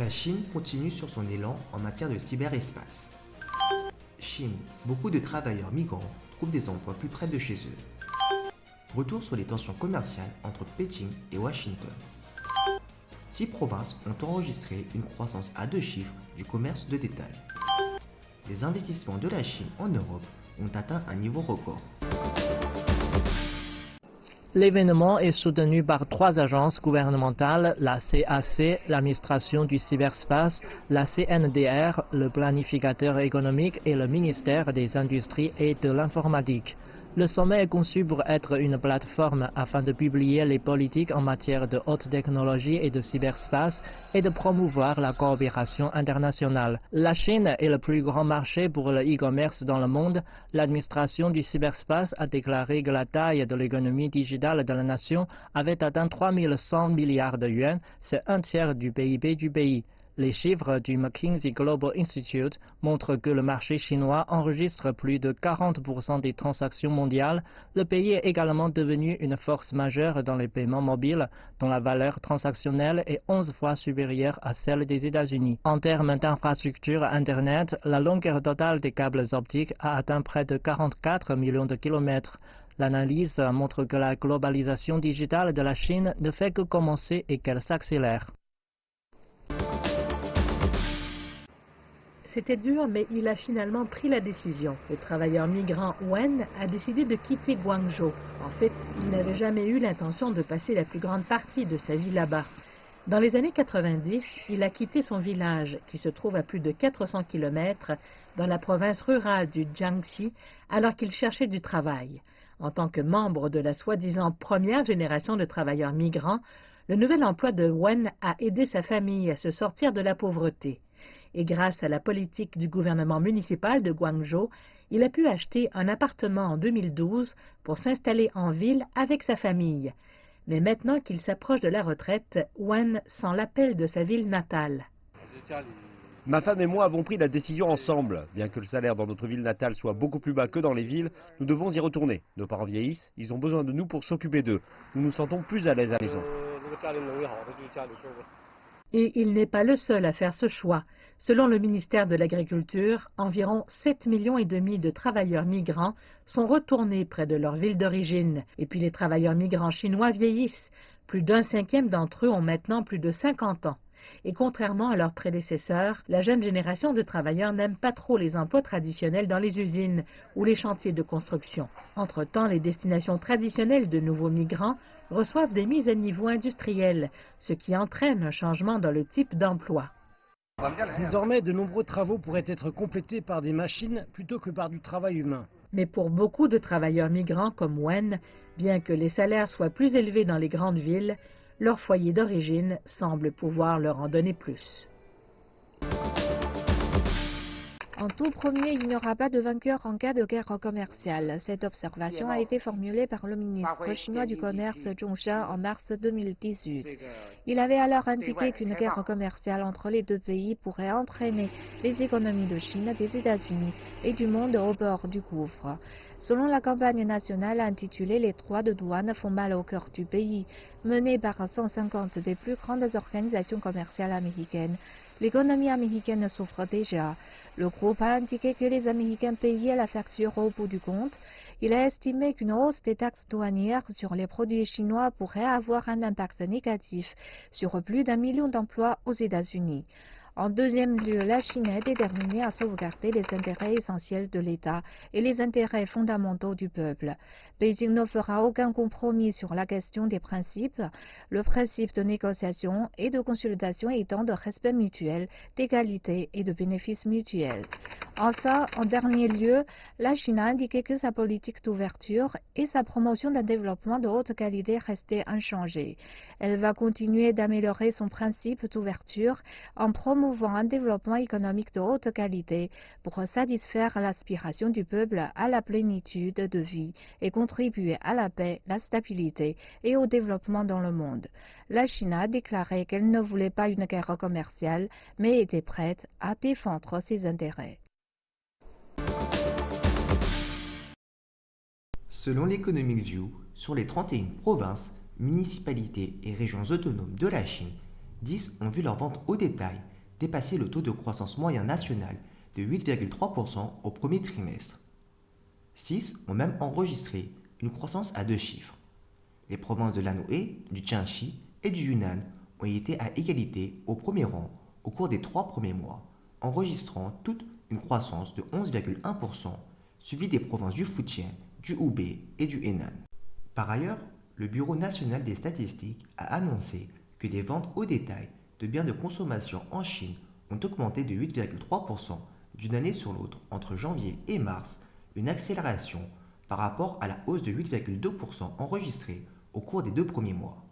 La Chine continue sur son élan en matière de cyberespace. Chine, beaucoup de travailleurs migrants trouvent des emplois plus près de chez eux. Retour sur les tensions commerciales entre Pékin et Washington. 6 provinces ont enregistré une croissance à 2 chiffres du commerce de détail. Les investissements de la Chine en Europe ont atteint un niveau record. L'événement est soutenu par 3 agences gouvernementales, la CAC, l'administration du cyberspace, la CNDR, le planificateur économique et le ministère des Industries et de l'Informatique. Le sommet est conçu pour être une plateforme afin de publier les politiques en matière de haute technologie et de cyberspace et de promouvoir la coopération internationale. La Chine est le plus grand marché pour le e-commerce dans le monde. L'administration du cyberspace a déclaré que la taille de l'économie digitale de la nation avait atteint 3100 milliards de yuans, c'est un tiers du PIB du pays. Les chiffres du McKinsey Global Institute montrent que le marché chinois enregistre plus de 40% des transactions mondiales. Le pays est également devenu une force majeure dans les paiements mobiles, dont la valeur transactionnelle est 11 fois supérieure à celle des États-Unis. En termes d'infrastructure Internet, la longueur totale des câbles optiques a atteint près de 44 millions de kilomètres. L'analyse montre que la globalisation digitale de la Chine ne fait que commencer et qu'elle s'accélère. C'était dur, mais il a finalement pris la décision. Le travailleur migrant Wen a décidé de quitter Guangzhou. En fait, il n'avait jamais eu l'intention de passer la plus grande partie de sa vie là-bas. Dans les années 90, il a quitté son village, qui se trouve à plus de 400 km dans la province rurale du Jiangxi, alors qu'il cherchait du travail. En tant que membre de la soi-disant première génération de travailleurs migrants, le nouvel emploi de Wen a aidé sa famille à se sortir de la pauvreté. Et grâce à la politique du gouvernement municipal de Guangzhou, il a pu acheter un appartement en 2012 pour s'installer en ville avec sa famille. Mais maintenant qu'il s'approche de la retraite, Wen sent l'appel de sa ville natale. Ma femme et moi avons pris la décision ensemble. Bien que le salaire dans notre ville natale soit beaucoup plus bas que dans les villes, nous devons y retourner. Nos parents vieillissent, ils ont besoin de nous pour s'occuper d'eux. Nous nous sentons plus à l'aise à la maison. Et il n'est pas le seul à faire ce choix. Selon le ministère de l'Agriculture, environ 7,5 millions de travailleurs migrants sont retournés près de leur ville d'origine. Et puis les travailleurs migrants chinois vieillissent. Plus d'un cinquième d'entre eux ont maintenant plus de 50 ans. Et contrairement à leurs prédécesseurs, la jeune génération de travailleurs n'aime pas trop les emplois traditionnels dans les usines ou les chantiers de construction. Entre-temps, les destinations traditionnelles de nouveaux migrants reçoivent des mises à niveau industrielles, ce qui entraîne un changement dans le type d'emploi. Désormais, de nombreux travaux pourraient être complétés par des machines plutôt que par du travail humain. Mais pour beaucoup de travailleurs migrants comme Wen, bien que les salaires soient plus élevés dans les grandes villes, leur foyer d'origine semble pouvoir leur en donner plus. En tout premier, il n'y aura pas de vainqueur en cas de guerre commerciale. Cette observation a été formulée par le ministre chinois du Commerce Zhong Shan en mars 2018. Il avait alors indiqué qu'une guerre commerciale entre les deux pays pourrait entraîner les économies de Chine, des États-Unis et du monde au bord du gouffre. Selon la campagne nationale intitulée « Les droits de douane font mal au cœur du pays », menée par 150 des plus grandes organisations commerciales américaines, l'économie américaine souffre déjà. Le groupe a indiqué que les Américains payaient la facture au bout du compte. Il a estimé qu'une hausse des taxes douanières sur les produits chinois pourrait avoir un impact négatif sur plus d'1 million d'emplois aux États-Unis. En deuxième lieu, la Chine est déterminée à sauvegarder les intérêts essentiels de l'État et les intérêts fondamentaux du peuple. Beijing ne fera aucun compromis sur la question des principes, le principe de négociation et de consultation étant de respect mutuel, d'égalité et de bénéfice mutuel. Enfin, en dernier lieu, la Chine a indiqué que sa politique d'ouverture et sa promotion d'un développement de haute qualité restaient inchangées. Elle va continuer d'améliorer son principe d'ouverture en promouvant un développement économique de haute qualité pour satisfaire l'aspiration du peuple à la plénitude de vie et contribuer à la paix, la stabilité et au développement dans le monde. La Chine a déclaré qu'elle ne voulait pas une guerre commerciale, mais était prête à défendre ses intérêts. Selon l'Economic View, sur les 31 provinces, municipalités et régions autonomes de la Chine, 10 ont vu leur vente au détail dépassaient le taux de croissance moyen national de 8,3% au premier trimestre. 6 ont même enregistré une croissance à 2 chiffres. Les provinces de l'Anhui, du Jiangxi et du Yunnan ont été à égalité au premier rang au cours des 3 premiers mois, enregistrant toute une croissance de 11,1%, suivie des provinces du Fujian, du Hubei et du Henan. Par ailleurs, le Bureau national des statistiques a annoncé que les ventes au détail de biens de consommation en Chine ont augmenté de 8,3% d'une année sur l'autre entre janvier et mars, une accélération par rapport à la hausse de 8,2% enregistrée au cours des 2 premiers mois.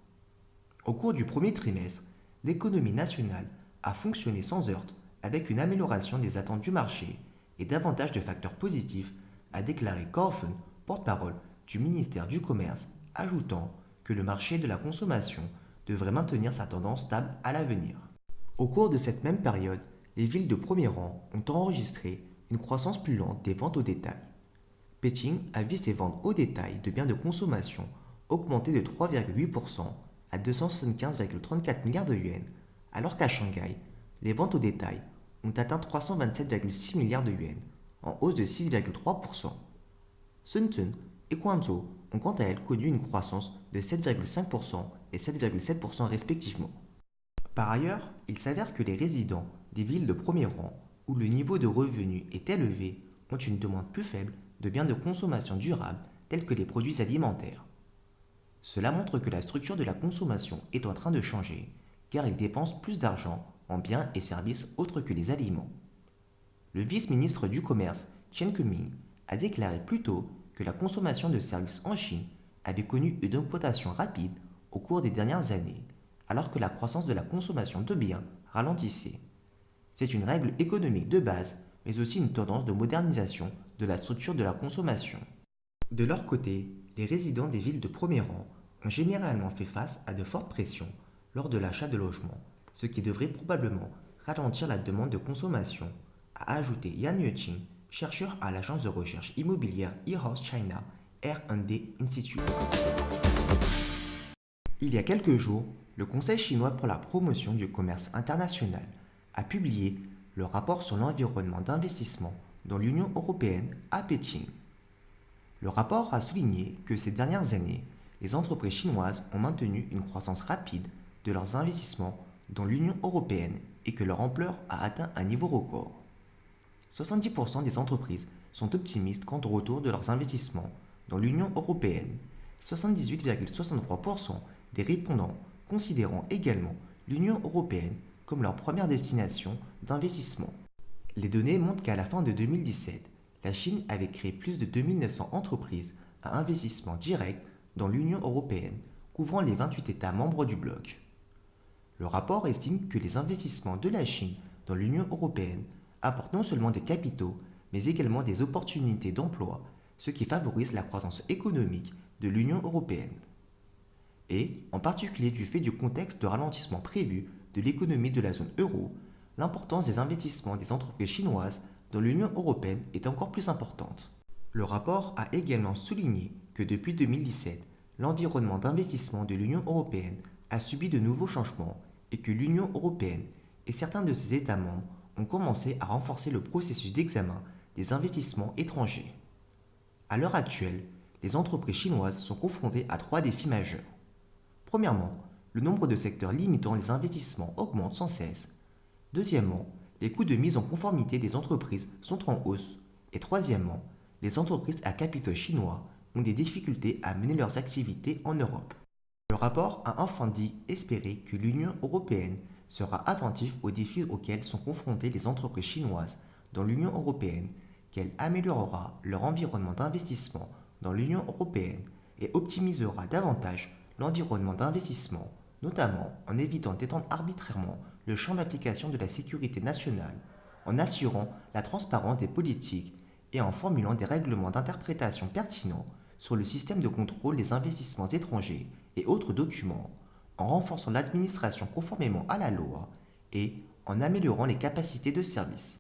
Au cours du premier trimestre, l'économie nationale a fonctionné sans heurts avec une amélioration des attentes du marché et davantage de facteurs positifs, a déclaré Gao Fen, porte-parole du ministère du Commerce, ajoutant que le marché de la consommation devrait maintenir sa tendance stable à l'avenir. Au cours de cette même période, les villes de premier rang ont enregistré une croissance plus lente des ventes au détail. Pékin a vu ses ventes au détail de biens de consommation augmenter de 3,8% à 275,34 milliards de yuans, alors qu'à Shanghai, les ventes au détail ont atteint 327,6 milliards de yuans, en hausse de 6,3%. Shenzhen et Guangzhou ont quant à elles connu une croissance de 7,5% et 7,7% respectivement. Par ailleurs, il s'avère que les résidents des villes de premier rang, où le niveau de revenus est élevé, ont une demande plus faible de biens de consommation durable tels que les produits alimentaires. Cela montre que la structure de la consommation est en train de changer, car ils dépensent plus d'argent en biens et services autres que les aliments. Le vice-ministre du Commerce, Chen Keming, a déclaré plus tôt que la consommation de services en Chine avait connu une augmentation rapide au cours des dernières années, alors que la croissance de la consommation de biens ralentissait. C'est une règle économique de base, mais aussi une tendance de modernisation de la structure de la consommation. De leur côté, les résidents des villes de premier rang ont généralement fait face à de fortes pressions lors de l'achat de logements, ce qui devrait probablement ralentir la demande de consommation, a ajouté Yan Yueqing, chercheur à l'agence de recherche immobilière eHouse China R&D Institute. Il y a quelques jours, le Conseil chinois pour la promotion du commerce international a publié le rapport sur l'environnement d'investissement dans l'Union européenne à Pékin. Le rapport a souligné que ces dernières années, les entreprises chinoises ont maintenu une croissance rapide de leurs investissements dans l'Union européenne et que leur ampleur a atteint un niveau record. 70% des entreprises sont optimistes quant au retour de leurs investissements dans l'Union européenne, 78,63% des répondants considérant également l'Union européenne comme leur première destination d'investissement. Les données montrent qu'à la fin de 2017, la Chine avait créé plus de 2900 entreprises à investissement direct dans l'Union européenne, couvrant les 28 États membres du bloc. Le rapport estime que les investissements de la Chine dans l'Union européenne apportent non seulement des capitaux, mais également des opportunités d'emploi, ce qui favorise la croissance économique de l'Union européenne. Et, en particulier du fait du contexte de ralentissement prévu de l'économie de la zone euro, l'importance des investissements des entreprises chinoises dans l'Union européenne est encore plus importante. Le rapport a également souligné que depuis 2017, l'environnement d'investissement de l'Union européenne a subi de nouveaux changements et que l'Union européenne et certains de ses États membres ont commencé à renforcer le processus d'examen des investissements étrangers. À l'heure actuelle, les entreprises chinoises sont confrontées à 3 défis majeurs. Premièrement, le nombre de secteurs limitant les investissements augmente sans cesse. Deuxièmement, les coûts de mise en conformité des entreprises sont en hausse. Et troisièmement, les entreprises à capitaux chinois ont des difficultés à mener leurs activités en Europe. Le rapport a enfin dit espérer que l'Union européenne sera attentive aux défis auxquels sont confrontées les entreprises chinoises dans l'Union européenne, qu'elle améliorera leur environnement d'investissement dans l'Union européenne et optimisera davantage l'environnement d'investissement, notamment en évitant d'étendre arbitrairement le champ d'application de la sécurité nationale, en assurant la transparence des politiques et en formulant des règlements d'interprétation pertinents sur le système de contrôle des investissements étrangers et autres documents, en renforçant l'administration conformément à la loi et en améliorant les capacités de service.